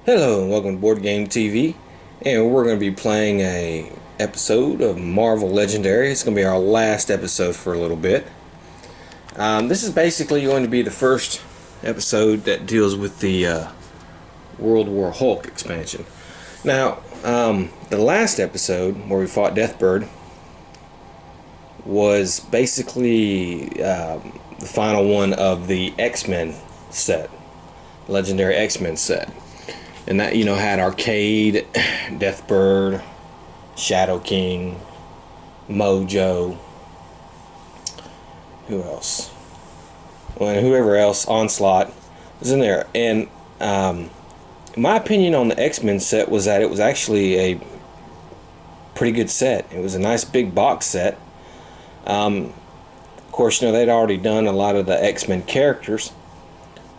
Hello and welcome to Board Game TV, and we're going to be playing a episode of Marvel Legendary. It's going to be our last episode for a little bit. This is basically going to be the first episode that deals with the World War Hulk expansion. Now, the last episode where we fought Deathbird was basically the final one of the X-Men set, Legendary X-Men set. And that, had Arcade, Deathbird, Shadow King, Mojo. Who else? Well, and whoever else, Onslaught, was in there. And my opinion on the X-Men set was that it was actually a pretty good set. It was a nice big box set. Of course, they'd already done a lot of the X-Men characters,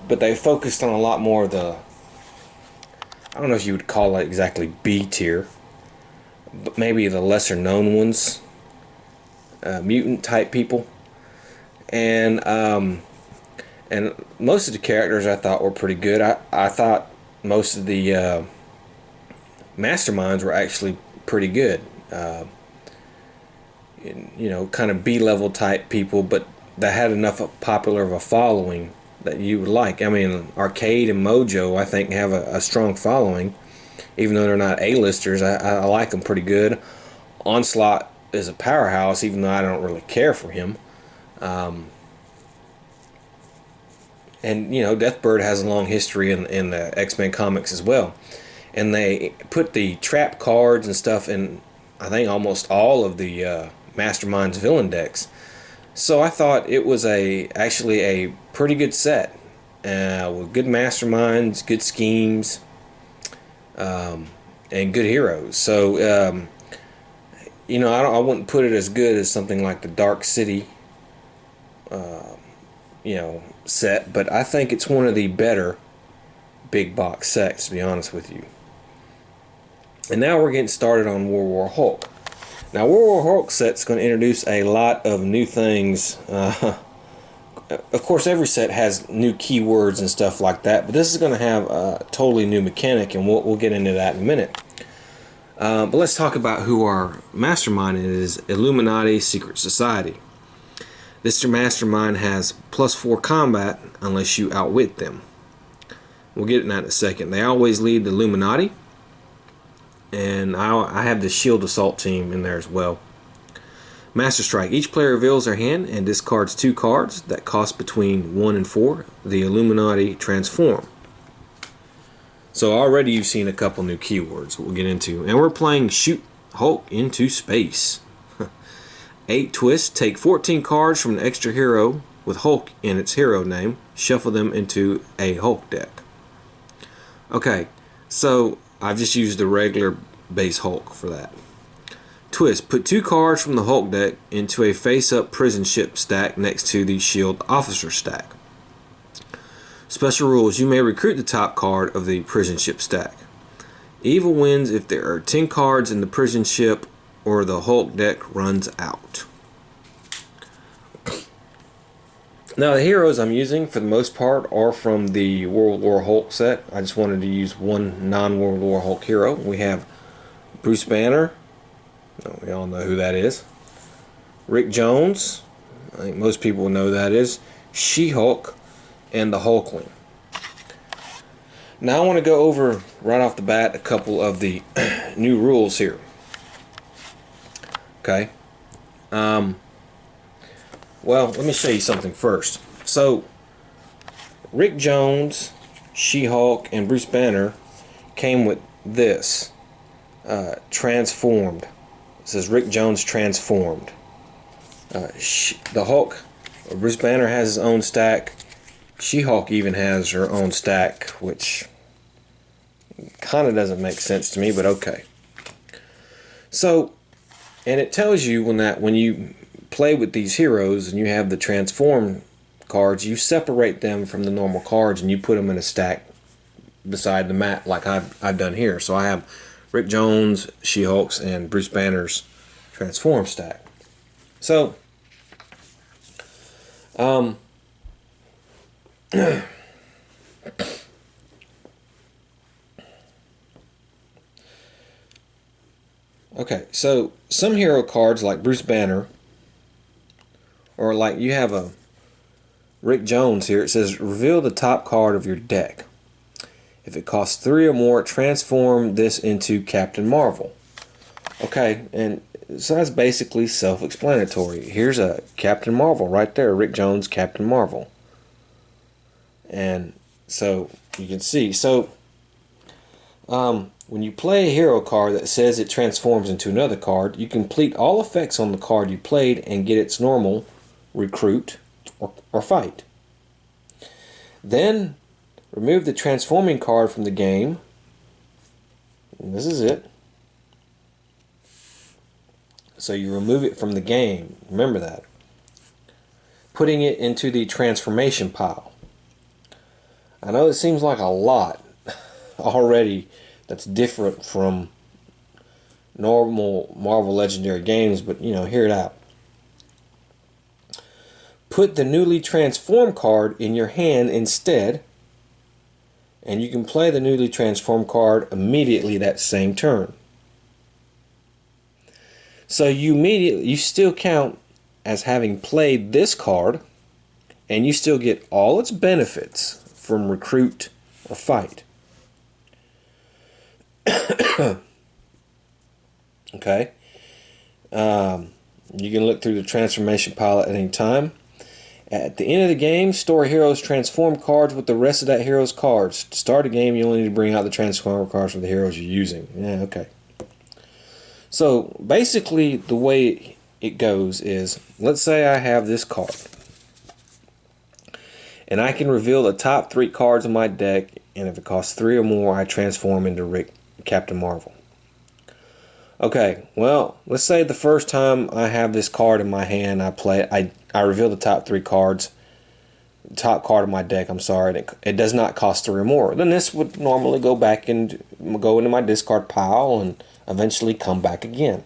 but they focused on a lot more of the, I don't know if you would call it exactly B tier, but maybe the lesser known ones, mutant type people, and most of the characters I thought were pretty good. I thought most of the masterminds were actually pretty good. Kind of B-level type people, but that had enough popular of a following that you would like. I mean, Arcade and Mojo, I think, have a strong following, even though they're not A-listers. I like them pretty good. Onslaught is a powerhouse, even though I don't really care for him. And Deathbird has a long history in the X-Men comics as well. And they put the trap cards and stuff in, I think, almost all of the Mastermind's villain decks. So I thought it was actually a pretty good set with good masterminds, good schemes, and good heroes. So I wouldn't put it as good as something like the Dark City set, but I think it's one of the better big box sets, to be honest with you. And now we're getting started on World War Hulk. Now, World War Hulk set's going to introduce a lot of new things. Of course, every set has new keywords and stuff like that, but this is going to have a totally new mechanic, and we'll get into that in a minute. But let's talk about who our mastermind is. Illuminati Secret Society. This mastermind has +4 combat unless you outwit them. We'll get into that in a second. They always lead the Illuminati. And I have the Shield Assault team in there as well. Master Strike. Each player reveals their hand and discards 2 cards that cost between 1 and 4. The Illuminati transform. So already you've seen a couple new keywords we'll get into. And we're playing Shoot Hulk into Space. 8 twists. Take 14 cards from an extra hero with Hulk in its hero name. Shuffle them into a Hulk deck. Okay, so I've just used the regular base Hulk for that. Twist. Put 2 cards from the Hulk deck into a face-up prison ship stack next to the Shield Officer stack. Special rules. You may recruit the top card of the prison ship stack. Evil wins if there are 10 cards in the prison ship or the Hulk deck runs out. Now, the heroes I'm using, for the most part, are from the World War Hulk set. I just wanted to use one non-World War Hulk hero. We have Bruce Banner. We all know who that is. Rick Jones. I think most people know who that is. She-Hulk. And the Hulkling. Now, I want to go over, right off the bat, a couple of the new rules here. Okay. Well, let me show you something first. So, Rick Jones, She-Hulk, and Bruce Banner came with this. Transformed. It says Rick Jones Transformed. The Hulk, Bruce Banner has his own stack. She-Hulk even has her own stack, which kind of doesn't make sense to me, but okay. So, and it tells you when you play with these heroes and you have the transform cards, you separate them from the normal cards and you put them in a stack beside the mat like I've done here. So I have Rick Jones, She-Hulk's, and Bruce Banner's transform stack. So Okay, so some hero cards like Bruce Banner, or like you have a Rick Jones here, it says reveal the top card of your deck. If it costs 3 or more, transform this into Captain Marvel. Okay, and so that's basically self-explanatory. Here's a Captain Marvel right there, Rick Jones, Captain Marvel. And so you can see, so when you play a hero card that says it transforms into another card, you complete all effects on the card you played and get its normal recruit or fight. Then remove the transforming card from the game. And this is it. So you remove it from the game. Remember that. Putting it into the transformation pile. I know it seems like a lot already that's different from normal Marvel Legendary games, but you know, hear it out. Put the newly transformed card in your hand instead, and you can play the newly transformed card immediately that same turn. So you still count as having played this card, and you still get all its benefits from recruit or fight. Okay. You can look through the transformation pile at any time. At the end of the game, store a hero's transformed cards with the rest of that hero's cards. To start a game, you only need to bring out the transformed cards for the heroes you're using. Yeah, okay. So basically the way it goes is, let's say I have this card, and I can reveal the top 3 cards of my deck, and if it costs 3 or more, I transform into Captain Marvel. Okay, well, let's say the first time I have this card in my hand, I reveal the top 3 cards, top card of my deck, I'm sorry, and it does not cost 3 or more. Then this would normally go into my discard pile and eventually come back again.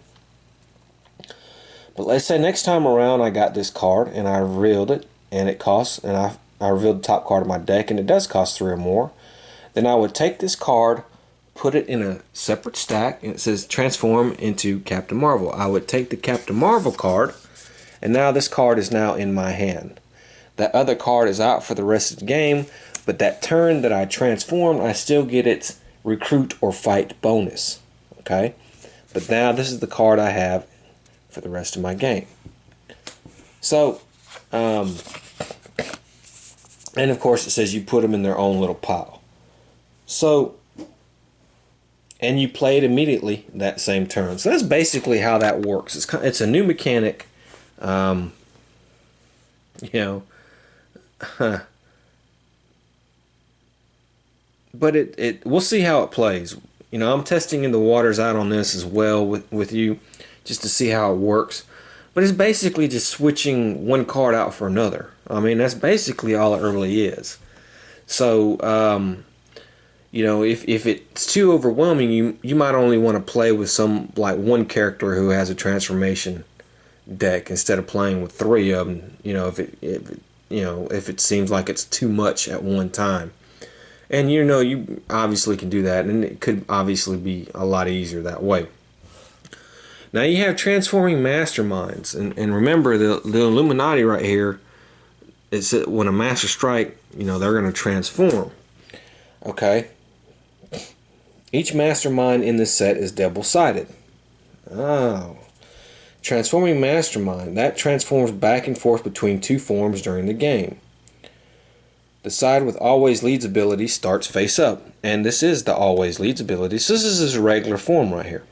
But let's say next time around I got this card and I revealed it, and it costs, and I revealed the top card of my deck and it does cost 3 or more. Then I would take this card, put it in a separate stack, and it says transform into Captain Marvel. I would take the Captain Marvel card, and now this card is now in my hand. That other card is out for the rest of the game, but that turn that I transformed, I still get its recruit or fight bonus. Okay? But now this is the card I have for the rest of my game. So, and of course it says you put them in their own little pile. So, and you play it immediately that same turn. So that's basically how that works. It's a new mechanic, you know, but we'll see how it plays. You know, I'm testing the waters out on this as well with you, just to see how it works. But it's basically just switching one card out for another. I mean, that's basically all it really is. So, you know, if it's too overwhelming, you might only want to play with one character who has a transformation deck instead of playing with 3 of them. You know, if it seems like it's too much at one time, and you know, you obviously can do that, and it could obviously be a lot easier that way. Now you have transforming masterminds, and remember the Illuminati right here. It's when a master strike, you know, they're going to transform. Okay. Each mastermind in this set is double-sided. Oh. Transforming mastermind. That transforms back and forth between 2 forms during the game. The side with always leads ability starts face up. And this is the always leads ability. So this is his regular form right here.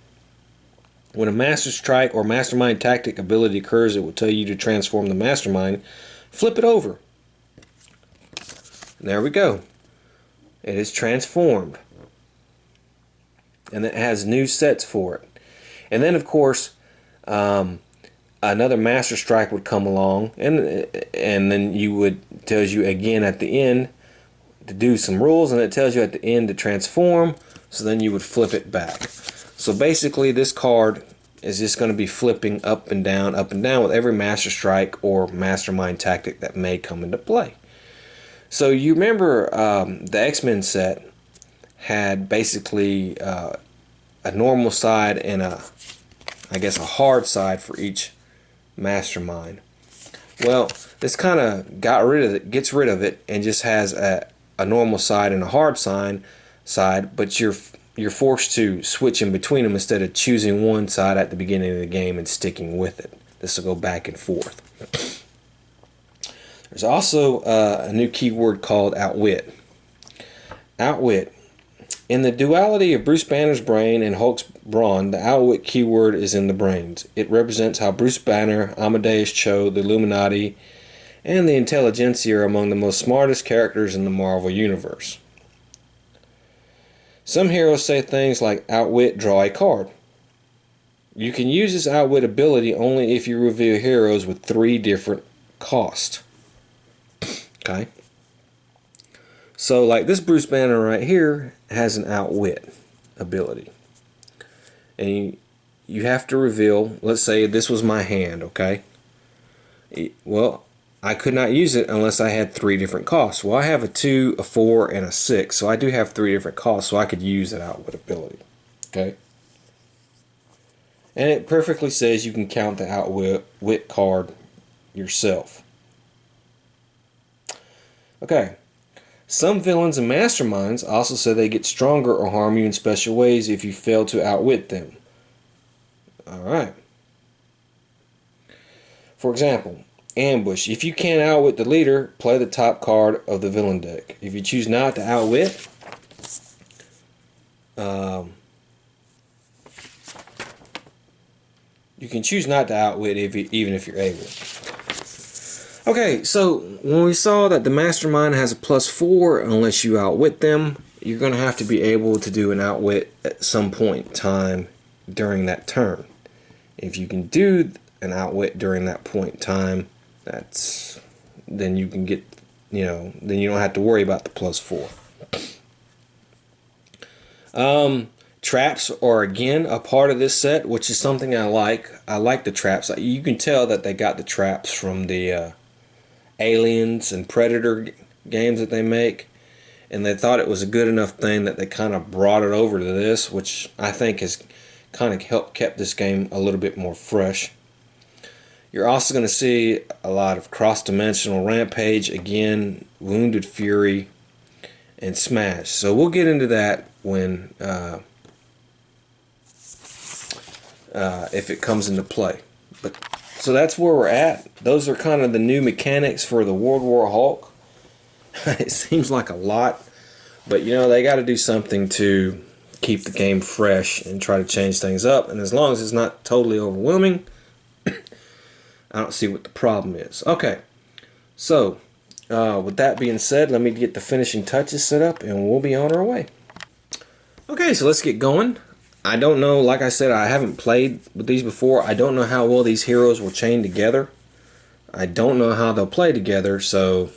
When a master strike or mastermind tactic ability occurs, it will tell you to transform the mastermind. Flip it over. And there we go. It is transformed. And it has new sets for it. And then, of course, another master strike would come along, and then tells you again at the end to do some rules, and it tells you at the end to transform. So then you would flip it back. So basically, this card is just going to be flipping up and down with every master strike or mastermind tactic that may come into play. So you remember the X-Men set had basically a normal side and a I guess, a hard side for each mastermind. Well, this kind of gets rid of it, and just has a normal side and a hard side, but you're forced to switch in between them instead of choosing one side at the beginning of the game and sticking with it. This will go back and forth. There's also a new keyword called outwit. Outwit. In the duality of Bruce Banner's brain and Hulk's brawn, the outwit keyword is in the brains. It represents how Bruce Banner, Amadeus Cho, the Illuminati, and the intelligentsia are among the most smartest characters in the Marvel Universe. Some heroes say things like, outwit, draw a card. You can use this outwit ability only if you reveal heroes with 3 different costs. Okay? So, like this Bruce Banner right here has an outwit ability. And you have to reveal, let's say this was my hand, okay? Well, I could not use it unless I had 3 different costs. Well, I have a 2, a 4, and a 6, so I do have 3 different costs, so I could use that outwit ability. Okay? And it perfectly says you can count the outwit card yourself. Okay. Some villains and masterminds also say they get stronger or harm you in special ways if you fail to outwit them. Alright. For example, ambush. If you can't outwit the leader, play the top card of the villain deck. If you choose not to outwit, you can choose not to outwit even if you're able. Okay, so when we saw that the mastermind has a +4 unless you outwit them, you're going to have to be able to do an outwit at some point in time during that turn. If you can do an outwit during that point in time, then you can get, then you don't have to worry about the +4. Traps are again a part of this set, which is something I like. I like the traps. You can tell that they got the traps from the Aliens and Predator games that they make, and they thought it was a good enough thing that they kind of brought it over to this, which I think has kind of kept this game a little bit more fresh. You're also going to see a lot of cross-dimensional Rampage, again, Wounded Fury, and Smash. So we'll get into that when if it comes into play. So that's where we're at. Those are kind of the new mechanics for the World War Hulk. It seems like a lot, but they got to do something to keep the game fresh and try to change things up. And as long as it's not totally overwhelming, I don't see what the problem is. Okay, so with that being said, let me get the finishing touches set up and we'll be on our way. Okay, so let's get going. I don't know, like I said, I haven't played with these before. I don't know how well these heroes will chain together. I don't know how they'll play together, so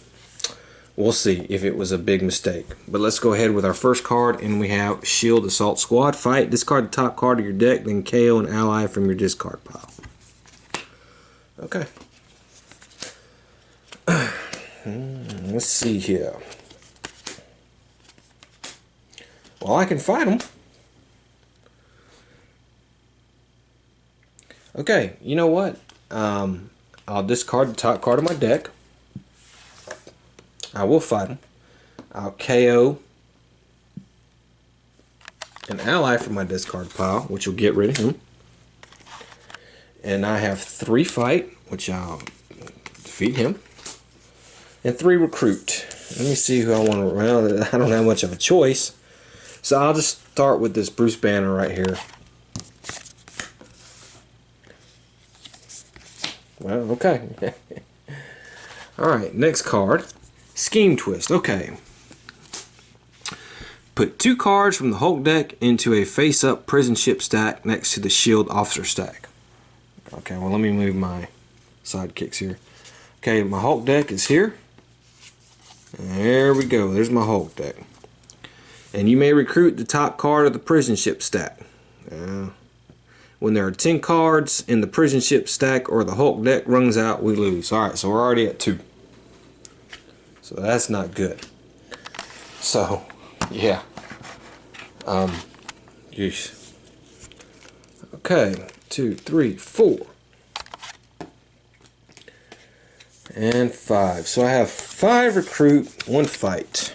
we'll see if it was a big mistake. But let's go ahead with our first card, and we have Shield Assault Squad. Fight, discard the top card of your deck, then KO an ally from your discard pile. Okay. Let's see here. Well, I can fight them. Okay, you know what? I'll discard the top card of my deck. I will fight him. I'll KO an ally from my discard pile, which will get rid of him. And I have 3 fight, which I'll defeat him. And 3 recruit. Let me see who I want to round. I don't have much of a choice. So I'll just start with this Bruce Banner right here. Well, okay. Alright, next card. Scheme Twist. Okay. Put 2 cards from the Hulk deck into a face-up prison ship stack next to the Shield officer stack. Okay, well, let me move my sidekicks here. Okay, my Hulk deck is here. There we go. There's my Hulk deck. And you may recruit the top card of the prison ship stack. When there are 10 cards in the prison ship stack or the Hulk deck runs out, we lose. Alright, so we're already at 2. So that's not good. So, yeah. Yeesh. Okay, 2, 3, 4. And 5. So I have 5 recruit, 1 fight.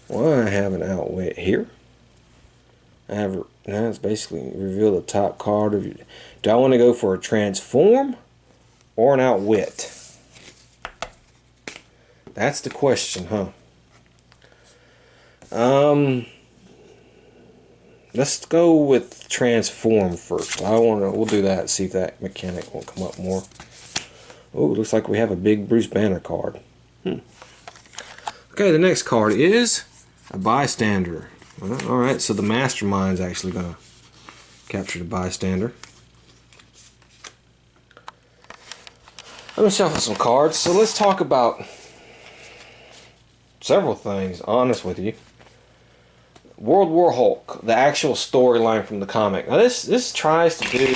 Well, I have an outwit here. I have, now it's basically reveal the top card of your. Do I want to go for a transform or an outwit? That's the question, huh? Let's go with transform first. We'll do that. See if that mechanic will come up more. Oh, looks like we have a big Bruce Banner card. Okay, the next card is a bystander. Alright, so the mastermind's actually going to capture the bystander. Let me shuffle some cards. So let's talk about several things, honest with you. World War Hulk, the actual storyline from the comic. Now this tries to do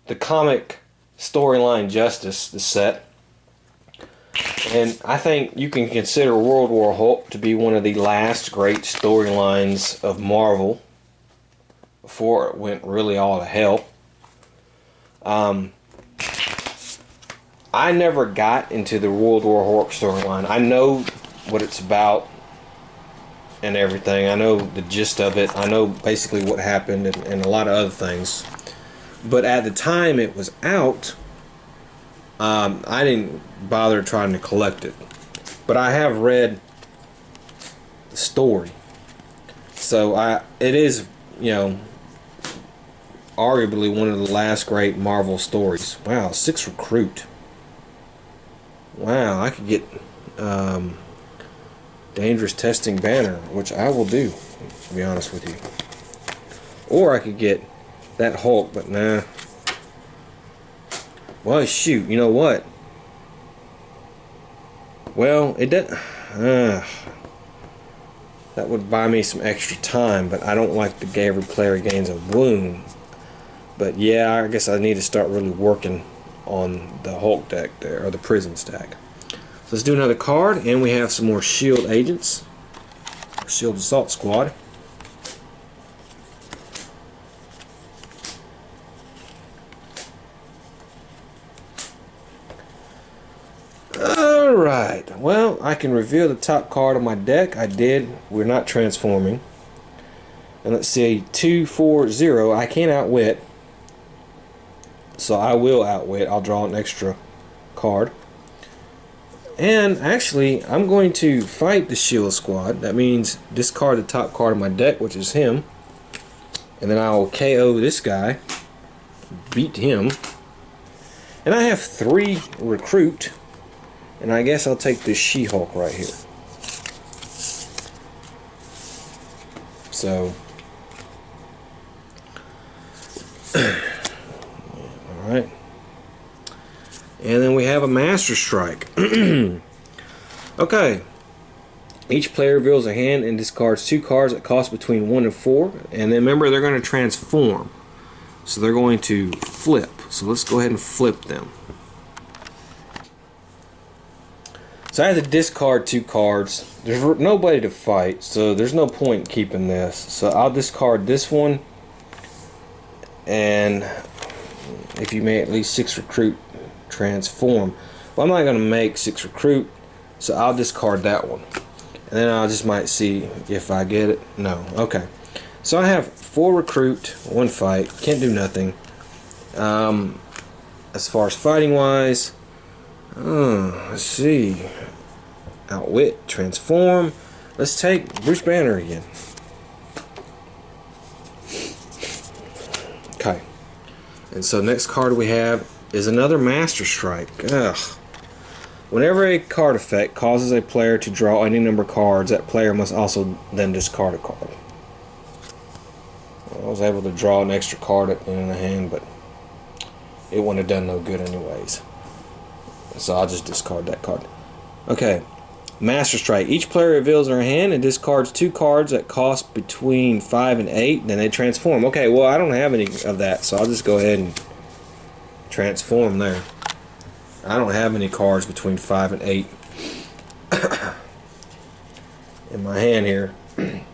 the comic storyline justice, the set. And I think you can consider World War Hulk to be one of the last great storylines of Marvel before it went really all to hell. I never got into the World War Hulk storyline. I know what it's about and everything. I know the gist of it. I know basically what happened and a lot of other things. But at the time it was out, I didn't bother trying to collect it. But I have read the story. So it is, you know, arguably one of the last great Marvel stories. Wow, 6 recruit. Wow, I could get Dangerous Testing Banner, which I will do, to be honest with you. Or I could get that Hulk, but nah. Well, shoot, you know what? Well, it does. That would buy me some extra time, but I don't like the every player gains a wound. But yeah, I guess I need to start really working on the Hulk deck there, or the prison stack. So let's do another card, and we have some more shield agents. Shield Assault Squad. Alright, well, I can reveal the top card of my deck. I did. We're not transforming. And let's see, 2, 4, 0. I can't outwit. So I will outwit. I'll draw an extra card. And actually, I'm going to fight the Shield Squad. That means discard the top card of my deck, which is him. And then I'll KO this guy. Beat him. And I have 3 recruit. And I guess I'll take this She-Hulk right here. So. Alright. And then we have a Master Strike. Okay. Each player reveals a hand and discards 2 cards that cost between 1 and 4. And then remember, they're going to transform. So they're going to flip. So let's go ahead and flip them. So I have to discard 2 cards. There's nobody to fight, so there's no point in keeping this. So I'll discard this one. And if you may at least 6 recruit, transform. Well, I'm not going to make 6 recruit, so I'll discard that one. And then I just might see if I get it. No. Okay. So I have 4 recruit, 1 fight. Can't do nothing. As far as fighting wise, let's see. Outwit, transform. Let's take Bruce Banner again. Okay. And so next card we have is another Master Strike. Ugh. Whenever a card effect causes a player to draw any number of cards, that player must also then discard a card. I was able to draw an extra card at the end of the hand, but it wouldn't have done no good anyways. So I'll just discard that card. Okay. Master Strike. Each player reveals their hand and discards 2 cards that cost between 5 and 8. Then they transform. Okay, well, I don't have any of that, so I'll just go ahead and transform there. I don't have any cards between 5 and 8. in my hand here. And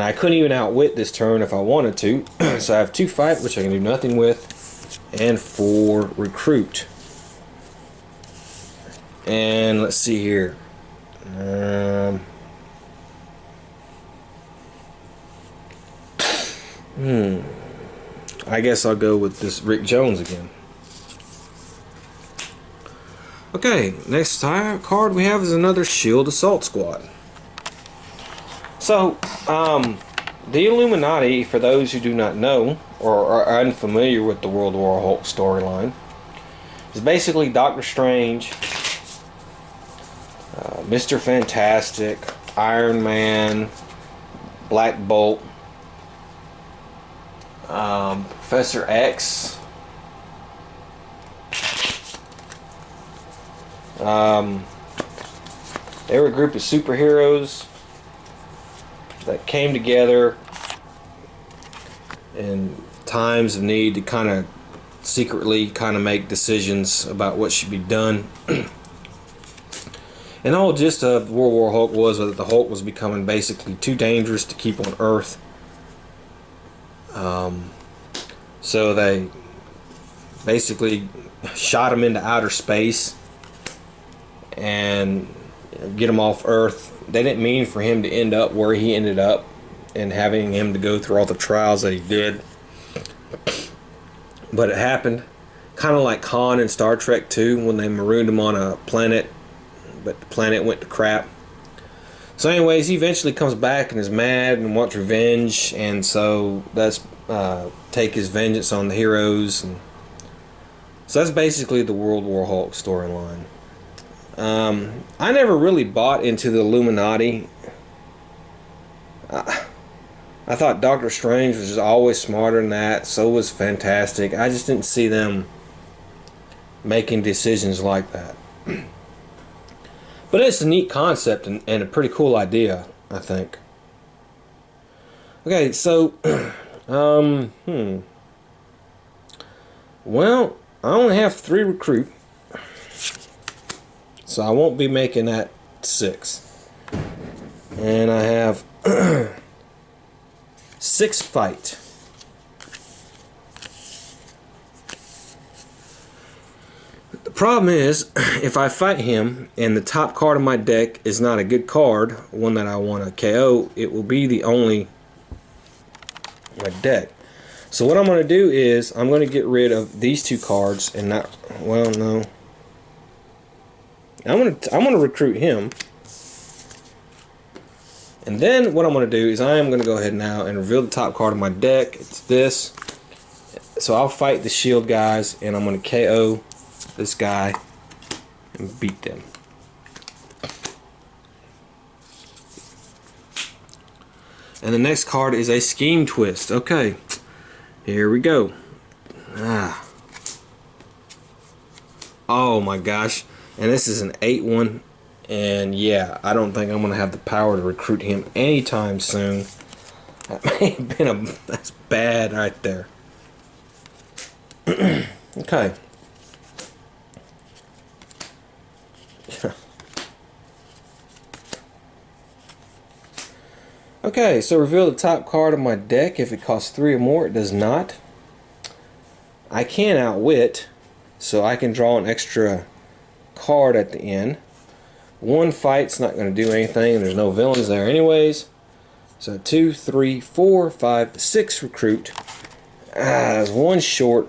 I couldn't even outwit this turn if I wanted to. So I have 2 fight, which I can do nothing with, and 4 recruit. And let's see here. I guess I'll go with this Rick Jones again. Okay, next card we have is another Shield Assault Squad. So, the Illuminati, for those who do not know or are unfamiliar with the World War Hulk storyline, is basically Doctor Strange, Mr. Fantastic, Iron Man, Black Bolt, Professor X, they were a group of superheroes that came together in times of need to kind of secretly make decisions about what should be done. And the whole gist of World War Hulk was that the Hulk was becoming basically too dangerous to keep on Earth. So they basically shot him into outer space and get him off Earth. They didn't mean for him to end up where he ended up and having him to go through all the trials that he did. But it happened. Kind of like Khan in Star Trek 2 when they marooned him on a planet, but the planet went to crap. So anyways, he eventually comes back and is mad and wants revenge, and so that's take his vengeance on the heroes. And so that's basically the World War Hulk storyline. I never really bought into the Illuminati. I thought Doctor Strange was just always smarter than that. So was Fantastic. I just didn't see them making decisions like that. But it's a neat concept and a pretty cool idea, I think. Okay, so well, I only have 3 recruit, so I won't be making that 6. And I have 6 fight. The problem is, if I fight him and the top card of my deck is not a good card, one that I want to KO, it will be the only my deck. So what I'm going to do is I'm going to get rid of these 2 cards and not, well, no. I'm going to recruit him. And then what I'm going to do is I am going to go ahead now and reveal the top card of my deck. It's this. So I'll fight the shield guys and I'm going to KO this guy and beat them. And the next card is a scheme twist. Okay, here we go. Oh my gosh. And this is an 8-1. And yeah, I don't think I'm going to have the power to recruit him anytime soon. That may have been that's bad right there. Okay. Okay, so reveal the top card of my deck. If it costs 3 or more, it does not. I can outwit, so I can draw an extra card at the end. 1 fight's not going to do anything. There's no villains there anyways. So 2, 3, 4, 5, 6 recruit. That's 1 short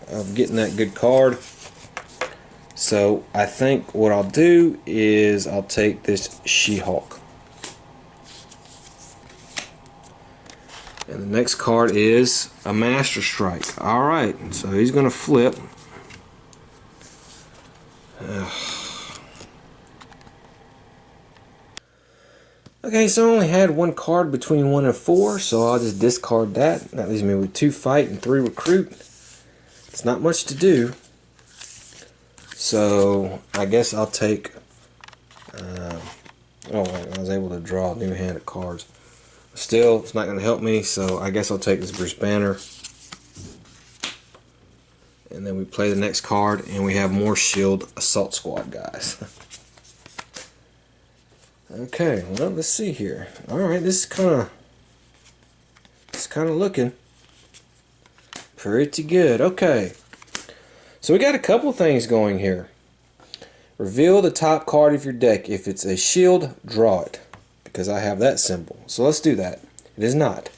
of getting that good card. So I think what I'll do is I'll take this She-Hulk. And the next card is a Master Strike. Alright, so he's going to flip. Okay, so I only had 1 card between 1 and 4, so I'll just discard that. That leaves me with 2 fight and 3 recruit. It's not much to do. So I guess I'll take... oh wait, I was able to draw a new hand of cards. Still, it's not going to help me, so I guess I'll take this Bruce Banner. And then we play the next card, and we have more Shield Assault Squad guys. Okay, well, let's see here. All right, this is kind of looking pretty good. Okay, so we got a couple things going here. Reveal the top card of your deck. If it's a shield, draw it, because I have that symbol. So let's do that. It is not.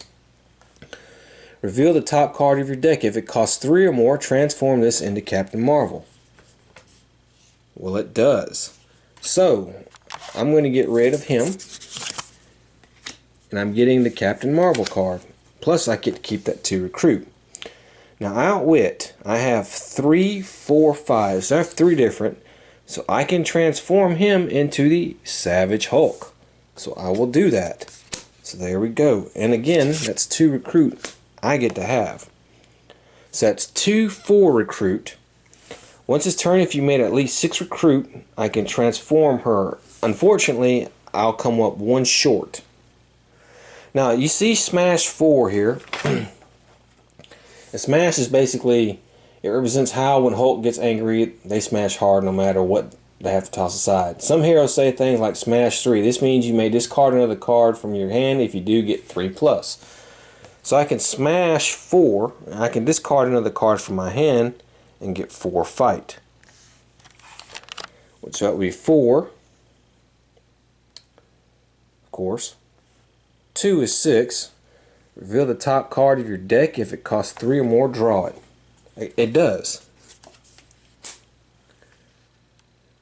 Reveal the top card of your deck. If it costs 3 or more, transform this into Captain Marvel. Well, it does. So I'm going to get rid of him, and I'm getting the Captain Marvel card. Plus, I get to keep that 2 recruit. Now, Outwit, I have 3, 4, 5. So I have 3 different. So I can transform him into the Savage Hulk. So I will do that. So there we go. And again, that's 2 recruit I get to have. So that's 2, 4 recruit. Once it's turn, if you made at least 6 recruit, I can transform her. Unfortunately, I'll come up 1 short. Now, you see Smash 4 here. And Smash is basically, it represents how when Hulk gets angry, they smash hard no matter what they have to toss aside. Some heroes say things like Smash 3. This means you may discard another card from your hand. If you do, get 3+. So I can smash 4. I can discard another card from my hand and get 4 fight. Which that would be 4. Of course. 2 is 6. Reveal the top card of your deck. If it costs 3 or more, draw it. It does.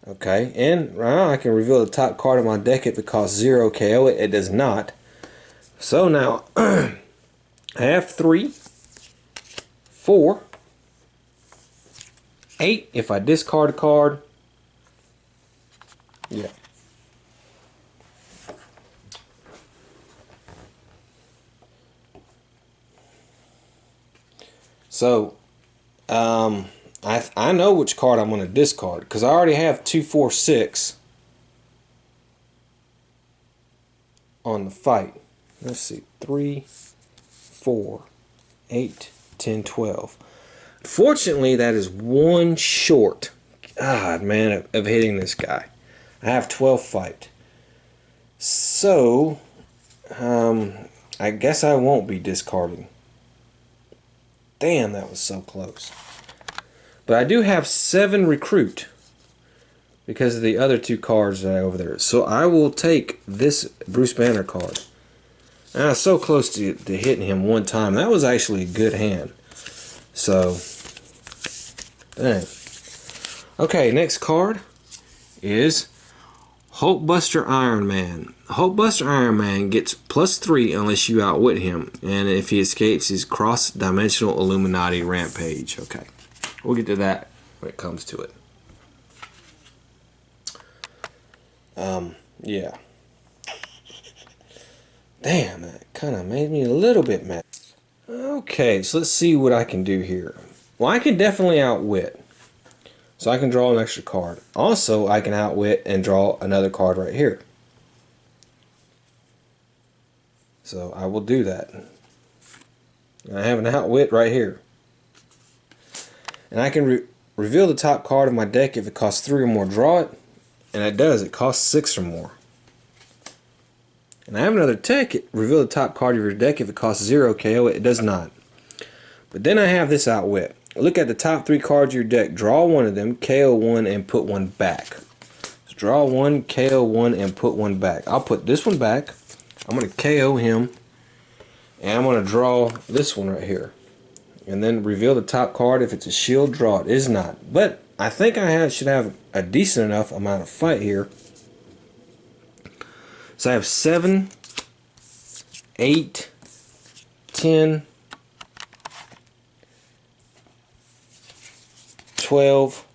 Okay, and now I can reveal the top card of my deck if it costs 0 KO. It does not. So now I have 3, 4, 8 if I discard a card. Yeah. So I know which card I'm going to discard because I already have 2, 4, 6 on the fight. Let's see, 3, 4, 8, 10, 12. Fortunately, that is 1 short. God, man, of hitting this guy. I have 12 fight. So, I guess I won't be discarding. Damn, that was so close. But I do have 7 recruit because of the other 2 cards that I have over there. So I will take this Bruce Banner card. And I was so close to hitting him one time. That was actually a good hand. So, dang. Okay, next card is Hulkbuster Iron Man. Hulkbuster Iron Man gets +3 unless you outwit him. And if he escapes his cross-dimensional Illuminati rampage. Okay. We'll get to that when it comes to it. Yeah. Damn, that kind of made me a little bit mad. Okay, so let's see what I can do here. Well, I can definitely outwit. So I can draw an extra card. Also, I can outwit and draw another card right here. So I will do that. I have an outwit right here. And I can reveal the top card of my deck. If it costs 3 or more, draw it. And it does. It costs 6 or more. And I have another tech. Reveal the top card of your deck. If it costs 0 KO, it does not. But then I have this outwit. Look at the top 3 cards of your deck. Draw one of them, KO one, and put one back. So draw one, KO one, and put one back. I'll put this one back. I'm going to KO him. And I'm going to draw this one right here. And then reveal the top card. If it's a shield, draw it. It is not. But I think I should have a decent enough amount of fight here. So I have 7, 8, 10, 12,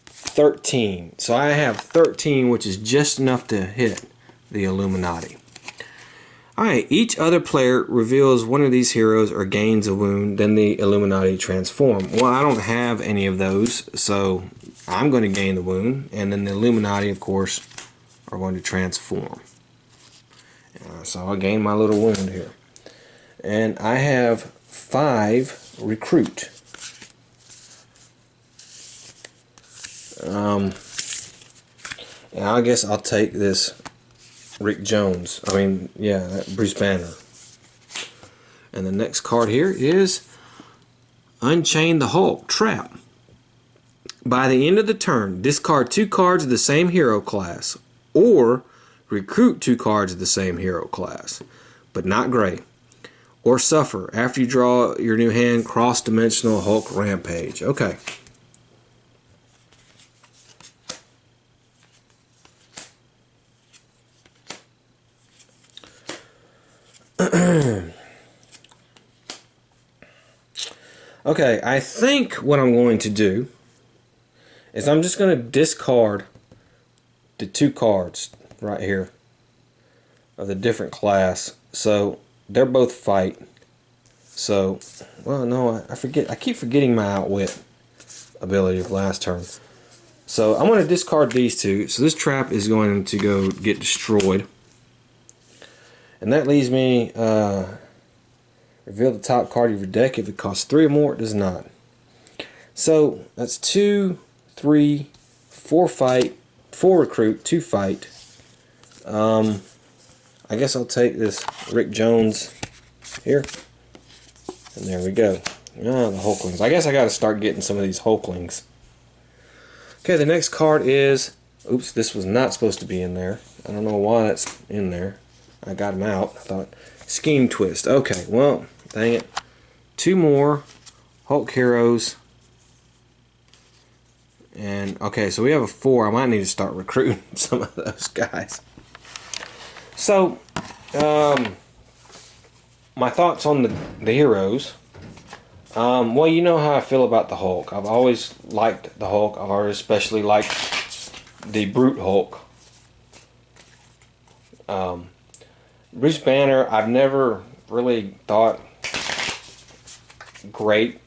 13. So I have 13, which is just enough to hit the Illuminati. Alright, each other player reveals one of these heroes or gains a wound, then the Illuminati transform. Well, I don't have any of those, so I'm going to gain the wound, and then the Illuminati, of course, are going to transform. So I'll gain my little wound here. And I have 5 recruit. And I guess I'll take this Rick Jones. I mean, yeah, Bruce Banner. And the next card here is Unchain the Hulk, Trap. By the end of the turn, discard 2 cards of the same hero class, or recruit 2 cards of the same hero class, but not gray. Or suffer after you draw your new hand, cross-dimensional Hulk Rampage. Okay. Okay, I think what I'm going to do is I'm just going to discard the 2 cards right here of the different class. So they're both fight. So, well, no, I forget. I keep forgetting my outwit ability of last turn. So I'm going to discard these 2. So this trap is going to go get destroyed. And that leaves me reveal the top card of your deck. If it costs 3 or more, it does not. So that's 2, 3, 4 fight, 4 recruit, 2 fight. I guess I'll take this Rick Jones here. And there we go. Ah, the Hulklings. I guess I got to start getting some of these Hulklings. Okay, the next card is... Oops, this was not supposed to be in there. I don't know why that's in there. I got them out. I thought... Scheme Twist. Okay, well, dang it. 2 more Hulk Heroes. And, okay, so we have a 4. I might need to start recruiting some of those guys. So, my thoughts on the heroes. Well, you know how I feel about the Hulk. I've always liked the Hulk. I've always especially liked the Brute Hulk. Bruce Banner, I've never really thought great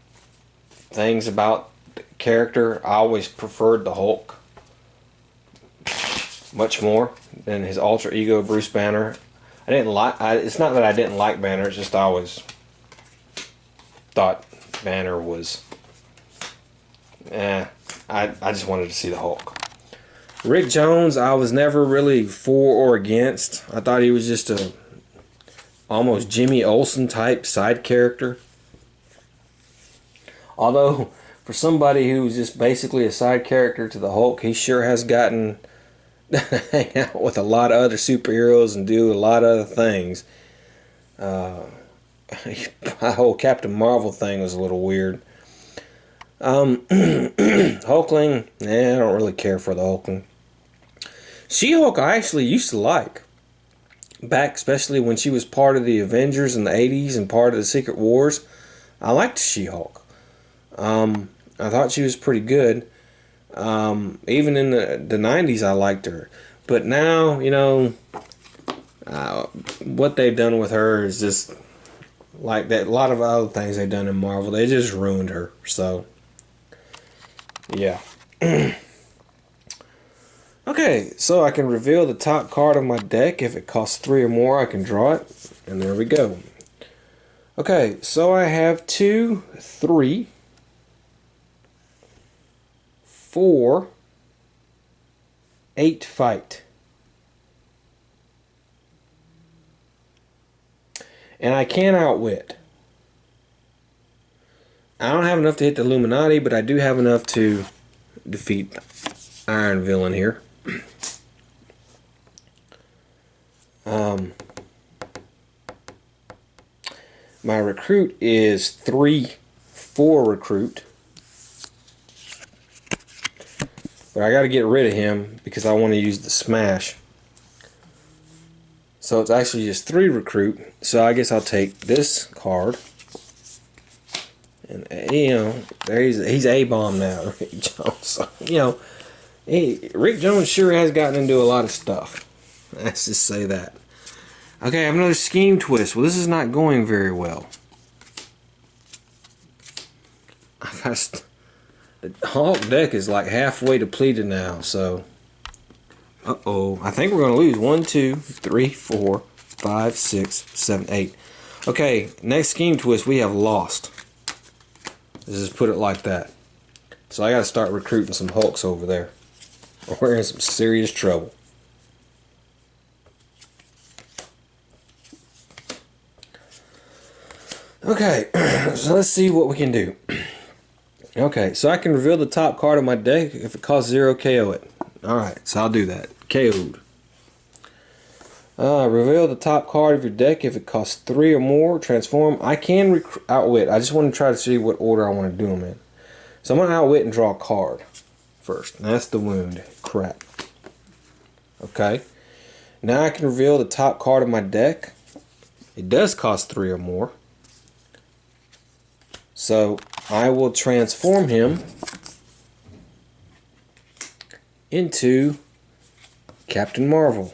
things about the character. I always preferred the Hulk much more than his alter ego Bruce Banner. I didn't like. It's not that I didn't like Banner. It's just I always thought Banner was. I just wanted to see the Hulk. Rick Jones, I was never really for or against. I thought he was just a almost Jimmy Olsen type side character. Although, for somebody who's just basically a side character to the Hulk, he sure has gotten to hang out with a lot of other superheroes and do a lot of other things. My whole Captain Marvel thing was a little weird. Hulkling, I don't really care for the Hulkling. She-Hulk I actually used to like. Back, especially when she was part of the Avengers in the 80s and part of the Secret Wars. I liked She-Hulk. I thought she was pretty good. Even in the 90s I liked her. But now, you know, what they've done with her is just like that. A lot of other things they've done in Marvel, they just ruined her. So, yeah. Okay, so I can reveal the top card of my deck. If it costs 3 or more, I can draw it. And there we go. Okay, so I have 2, 3, 4, 8 fight. And I can outwit. I don't have enough to hit the Illuminati, but I do have enough to defeat Iron Villain here. My recruit is 3, 4 recruit. But I got to get rid of him because I want to use the smash. So it's actually just 3 recruit. So I guess I'll take this card. And you know, he's A-bomb now, Rick Jones. So, you know, Rick Jones sure has gotten into a lot of stuff. Let's just say that. Okay, I have another Scheme Twist. Well, this is not going very well. The Hulk deck is like halfway depleted now, so... Uh-oh. I think we're going to lose. 1, 2, 3, 4, 5, 6, 7, 8. Okay, next Scheme Twist, we have lost. Let's just put it like that. So I got to start recruiting some Hulks over there. We're in some serious trouble. Okay, so let's see what we can do. Okay, so I can reveal the top card of my deck. If it costs 0, KO it. Alright, so I'll do that. KO'd. Reveal the top card of your deck. If it costs 3 or more, transform. I can outwit. I just want to try to see what order I want to do them in. So I'm going to outwit and draw a card first. And that's the wound. Crap. Okay. Now I can reveal the top card of my deck. It does cost 3 or more. So I will transform him into Captain Marvel.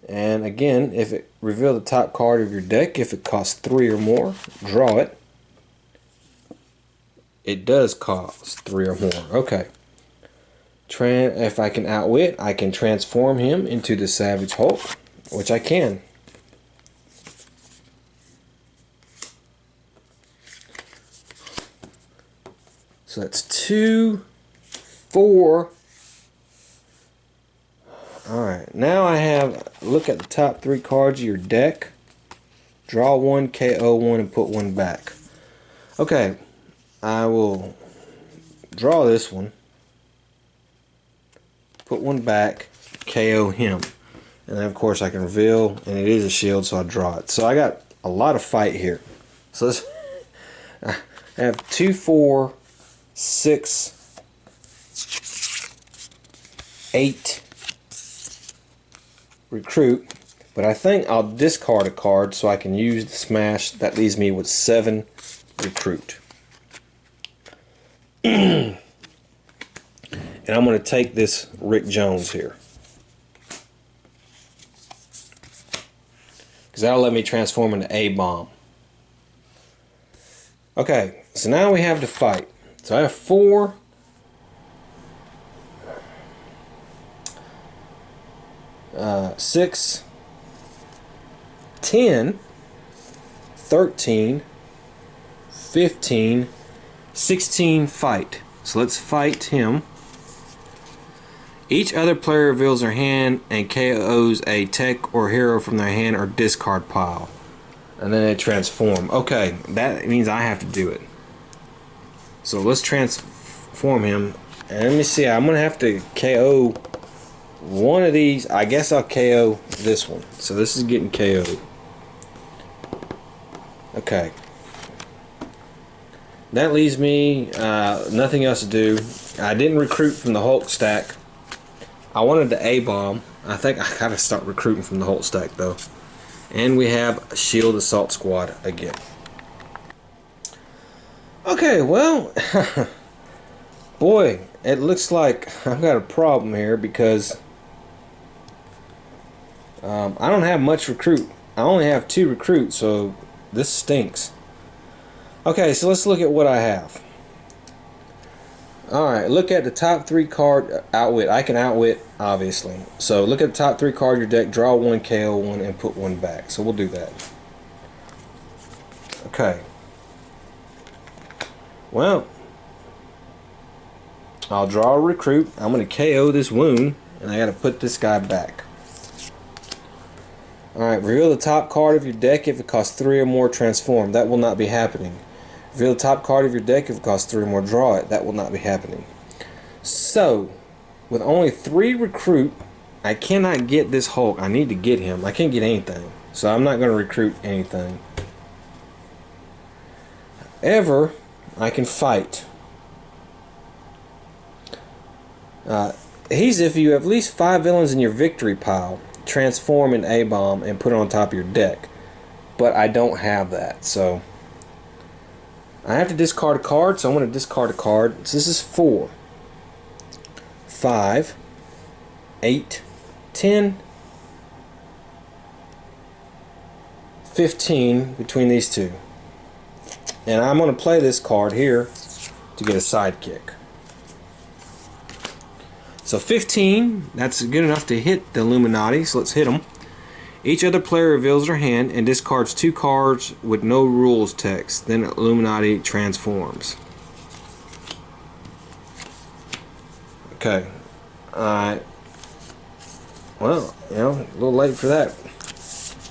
And again, if it reveal the top card of your deck, if it costs 3 or more, draw it. It does cost 3 or more. Okay. If I can outwit, I can transform him into the Savage Hulk, which I can. So that's 2, 4. Alright, now I have, look at the top 3 cards of your deck. Draw 1, KO 1, and put 1 back. Okay, I will draw this one. Put 1 back, KO him. And then of course I can reveal, and it is a shield, so I draw it. So I got a lot of fight here. So let's, I have 2, 4, 6, 8 recruit, but I think I'll discard a card so I can use the smash. That leaves me with 7 recruit. And I'm going to take this Rick Jones here, because that'll let me transform into A-Bomb. Okay, so now we have to fight. So I have 4, 6, 10, 13, 15, 16 fight. So let's fight him. Each other player reveals their hand and KOs a tech or hero from their hand or discard pile. And then they transform. Okay, that means I have to do it. So let's transform him. And let me see, I'm going to have to KO one of these. I guess I'll KO this one. So this is getting KO'd. Okay. That leaves me nothing else to do. I didn't recruit from the Hulk stack. I wanted the A-Bomb. I think I gotta start recruiting from the Hulk stack though. And we have a Shield Assault Squad again. Okay, well, boy, it looks like I've got a problem here because I don't have much recruit. I only have 2 recruits, so this stinks. Okay, so let's look at what I have. Alright, look at the top 3 card outwit. I can outwit, obviously. So look at the top 3 card of your deck, draw 1, KO 1, and put 1 back. So we'll do that. Okay. Well, I'll draw a recruit. I'm going to KO this wound, and I got to put this guy back. Alright, reveal the top card of your deck if it costs 3 or more, transform. That will not be happening. Reveal the top card of your deck if it costs 3 or more, draw it. That will not be happening. So, with only 3 recruit, I cannot get this Hulk. I need to get him. I can't get anything. So I'm not going to recruit anything. However, I can fight. He's if you have at least 5 villains in your victory pile, transform an A-Bomb and put it on top of your deck. But I don't have that, so I have to discard a card, so I'm going to discard a card. So this is 4, 5, 8, 10, 15 between these 2. And I'm going to play this card here to get a sidekick. So 15, that's good enough to hit the Illuminati, so let's hit them. Each other player reveals their hand and discards 2 cards with no rules text. Then Illuminati transforms. Okay. Alright. Well, you know, a little late for that.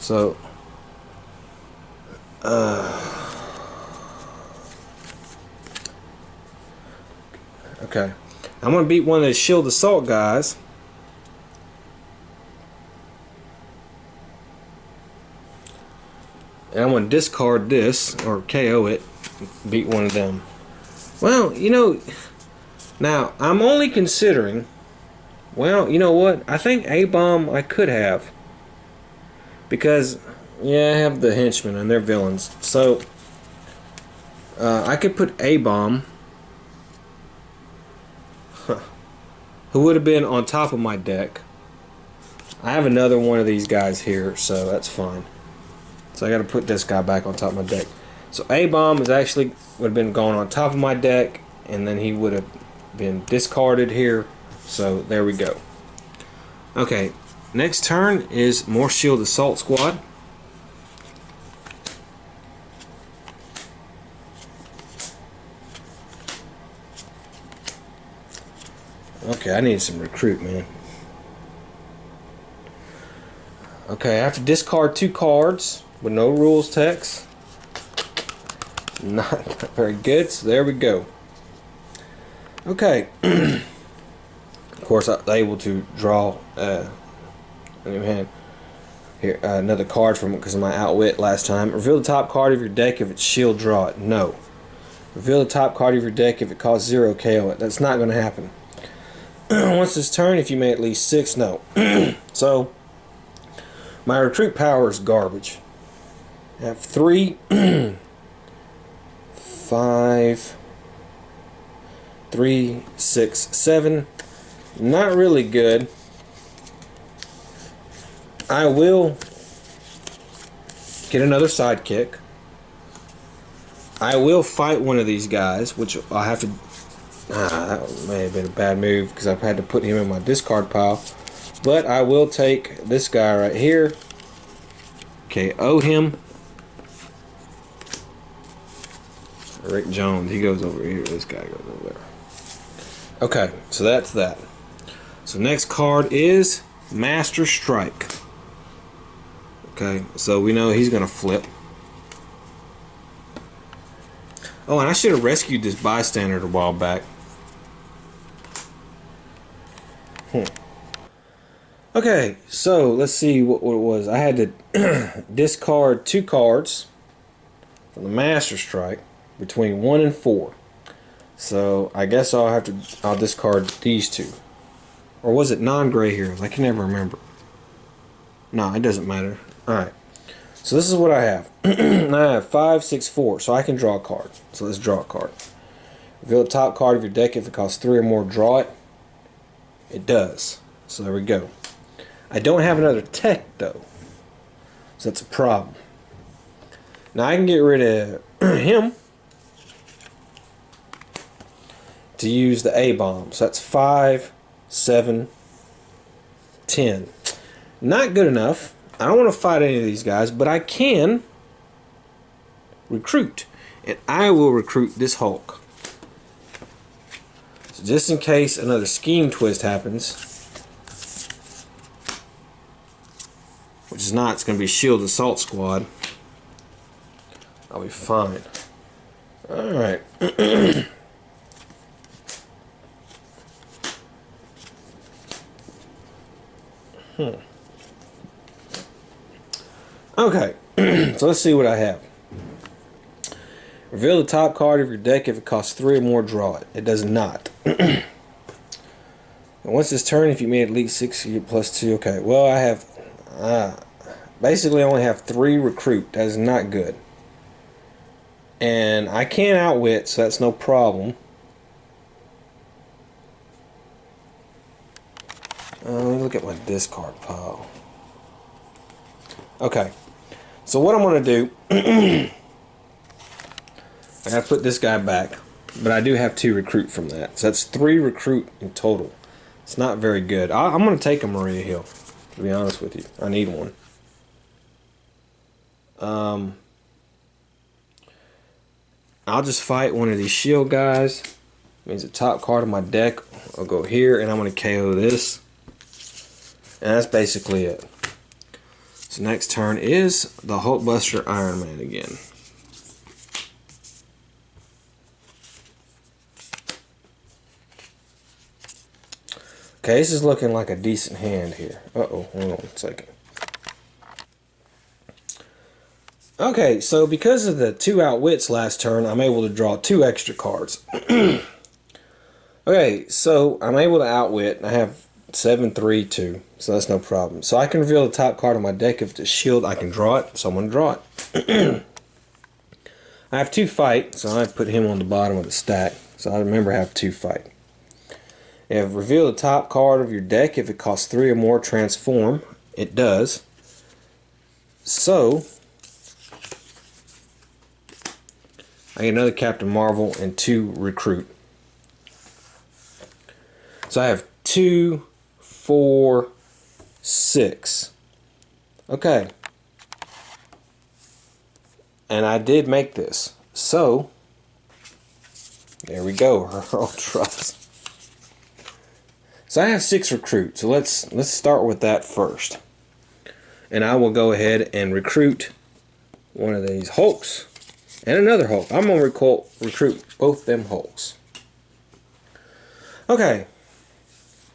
So, Okay. I'm going to beat one of those shield assault guys. And I'm going to discard this, or KO it, beat one of them. Well, you know, now I'm only considering, well, you know what? I think A-Bomb I could have. Because, yeah, I have the henchmen and they're villains. So, I could put A-Bomb, who would have been on top of my deck. I have another one of these guys here, so that's fine. So I got to put this guy back on top of my deck. So A-Bomb is actually would have been going on top of my deck, and then he would have been discarded here. So there we go. Okay, next turn is more Shield Assault Squad. Okay, I need some recruit, man. Okay, I have to discard 2 cards with no rules text. Not very good, so there we go. Okay. Of course, I was able to draw a new hand. Here, another card from it because of my outwit last time. Reveal the top card of your deck if it's shield, draw it. No. Reveal the top card of your deck if it costs 0, KO it. That's not going to happen. Once this turn, if you made at least 6, no. So, my recruit power is garbage. I have 3, 5, 3, 6, 7. Not really good. I will get another sidekick. I will fight one of these guys, which I'll have to... that may have been a bad move because I've had to put him in my discard pile. But I will take this guy right here. KO him. Rick Jones, he goes over here. This guy goes over there. Okay, so that's that. So next card is Master Strike. Okay, so we know he's gonna flip. Oh, and I should have rescued this bystander a while back. Okay, so let's see what it was. I had to discard 2 cards from the Master Strike between 1 and 4. So I guess I'll discard these 2. Or was it non-gray heroes? I can never remember. No, it doesn't matter. Alright. So this is what I have. I have 5, 6, 4. So I can draw a card. So let's draw a card. Reveal the top card of your deck if it costs 3 or more. Draw it. It does. So there we go. I don't have another tech though. So that's a problem. Now I can get rid of him to use the A-Bomb. So that's 5, 7, 10. Not good enough. I don't want to fight any of these guys, but I can recruit. And I will recruit this Hulk. So just in case another scheme twist happens, which is not, it's going to be Shield Assault Squad, I'll be fine. Alright. Okay, so let's see what I have. Reveal the top card of your deck if it costs 3 or more, draw it. It does not. And once this turn, if you made at least 6, you get +2. Okay, well I have basically I only have 3 recruit. That is not good. And I can't outwit, so that's no problem. Let me look at my discard pile. Okay, so what I'm going to do, I got to put this guy back, but I do have 2 recruit from that. So that's 3 recruit in total. It's not very good. I'm going to take a Maria Hill, to be honest with you. I need one. I'll just fight one of these shield guys. Means the top card of my deck will go here, and I'm going to KO this. And that's basically it. So next turn is the Hulkbuster Iron Man again. Okay, this is looking like a decent hand here. Uh-oh, hold on a second. Okay, so because of the 2 outwits last turn, I'm able to draw 2 extra cards. Okay, so I'm able to outwit. I have 7, 3, 2, so that's no problem. So I can reveal the top card of my deck. If it's a shield, I can draw it, so I'm going to draw it. I have 2 fight, so I put him on the bottom of the stack. So I remember I have 2 fight. If reveal the top card of your deck, if it costs 3 or more, transform. It does. So I get another Captain Marvel and 2 recruit. So I have 2, 4, 6. Okay. And I did make this. So there we go. Earl Trust. So I have 6 recruits. So let's start with that first. And I will go ahead and recruit one of these Hulks and another Hulk. I'm gonna recruit both them Hulks. Okay.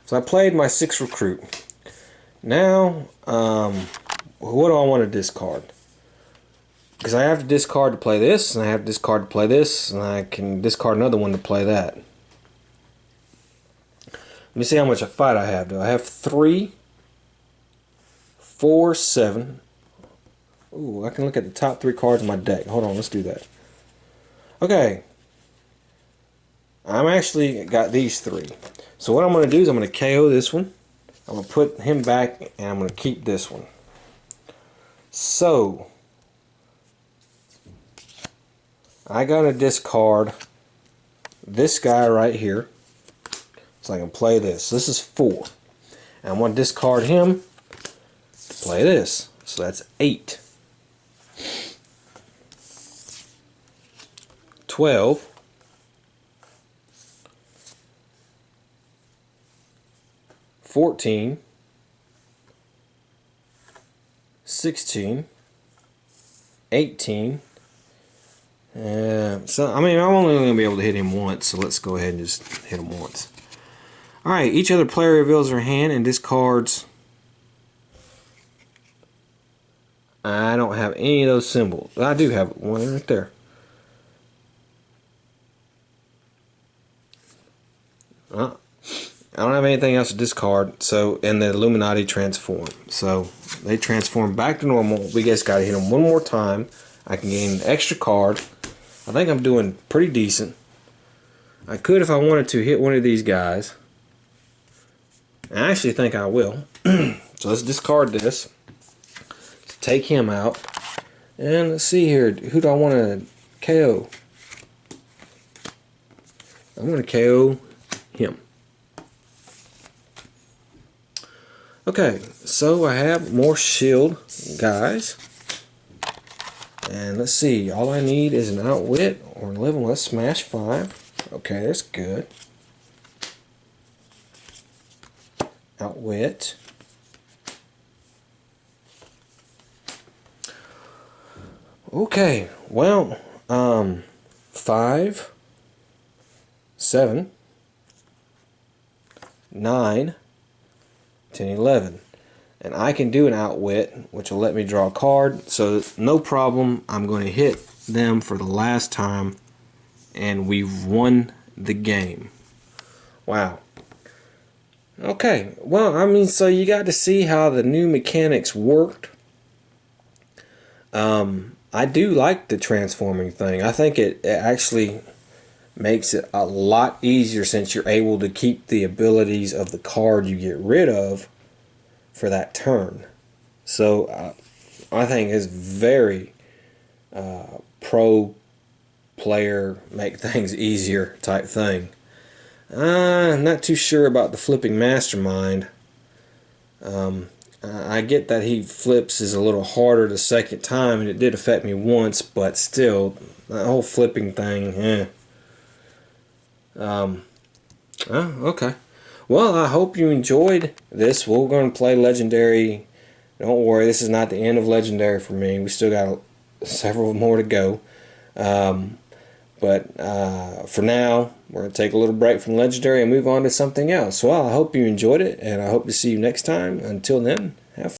So I played my 6 recruit. Now, what do I want to discard? Because I have to discard to play this, and I have to discard to play this, and I can discard another one to play that. Let me see how much a fight I have. Do I have 3, 4, 7? Ooh, I can look at the top 3 cards of my deck. Hold on, let's do that. Okay. I'm actually got these 3. So what I'm going to do is I'm going to KO this one. I'm going to put him back, and I'm going to keep this one. So I got to discard this guy right here. So I can play this. This is 4. And I'm going to discard him to play this. So that's 8. 12. 14, 16, 18. So I mean, I'm only going to be able to hit him once, so let's go ahead and just hit him once. Alright, each other player reveals their hand and discards. I don't have any of those symbols. I do have one right there. I don't have anything else to discard, so, and the Illuminati transform. So they transform back to normal. We just gotta hit them one more time. I can gain an extra card. I think I'm doing pretty decent. I could, if I wanted to, hit one of these guys. I actually think I will. So let's discard this. Let's take him out. And let's see here. Who do I want to KO? I'm going to KO him. Okay, so I have more shield guys. And let's see, all I need is an outwit or 11. Let's smash 5. Okay, that's good. Outwit. Okay, well, 5, 7, 9, 10, 11. And I can do an outwit, which will let me draw a card. So no problem. I'm going to hit them for the last time. And we've won the game. Wow. Okay. Well, I mean, so you got to see how the new mechanics worked. I do like the transforming thing. I think it actually makes it a lot easier since you're able to keep the abilities of the card you get rid of for that turn. So I think it's very pro player, make things easier type thing. I'm not too sure about the flipping mastermind. I get that he flips is a little harder the second time, and it did affect me once, but still, that whole flipping thing, okay. Well, I hope you enjoyed this. We're going to play Legendary. Don't worry, this is not the end of Legendary for me. We still got several more to go. But for now, we're going to take a little break from Legendary and move on to something else. Well, I hope you enjoyed it, and I hope to see you next time. Until then,